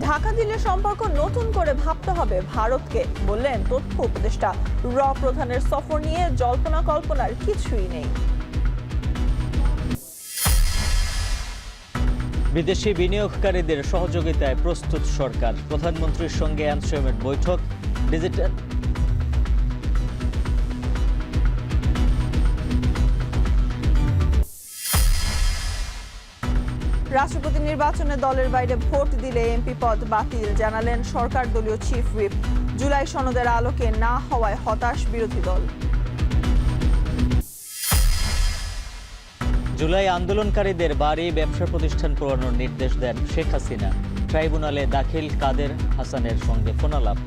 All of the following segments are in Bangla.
ঢাকা দিল্লি সম্পর্ক নতুন করে ভাবতে হবে ভারতকে, বললেন তথ্য উপদেষ্টা। প্রধানের সফর নিয়ে জল্পনা কল্পনার কিছুই নেই। বিদেশি বিনিয়োগকারীদের সহযোগিতায় প্রস্তুত সরকার। প্রধানমন্ত্রীর সঙ্গে অ্যানসেমের বৈঠক। ডিজিটাল রাষ্ট্রপতি নির্বাচনে দলের বাইরে ভোট দিলে এমপি পদ বাতিল, জানালেন সরকার দলীয় চিফ হুইপ। জুলাই সনদের আলোকে না হওয়ায় হতাশ বিরোধী দল। জুলাই আন্দোলনকারীদের বাড়ি ব্যবসা প্রতিষ্ঠান পোড়ানোর নির্দেশ দেন শেখ হাসিনা। ট্রাইব্যুনালে দাখিল কাদের হাসানের সঙ্গে ফোনালাপ।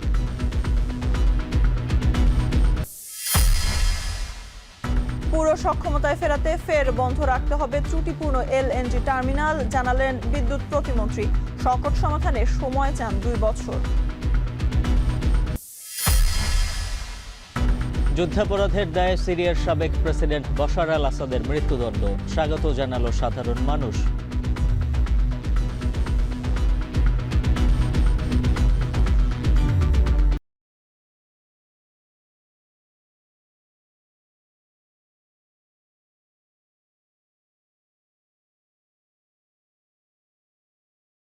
পুরো সক্ষমতায় ফেরাতে ফের বন্ধ রাখতে হবে ত্রুটিপূর্ণ এলএনজি টার্মিনাল, জানালেন বিদ্যুৎ প্রতিমন্ত্রী। সংকট সমাধানে সময় চান 2 বছর। যুদ্ধাপরাধের দায়ে সিরিয়ার সাবেক প্রেসিডেন্ট বশার আল আসাদের মৃত্যুদণ্ড স্বাগত জানালো সাধারণ মানুষ।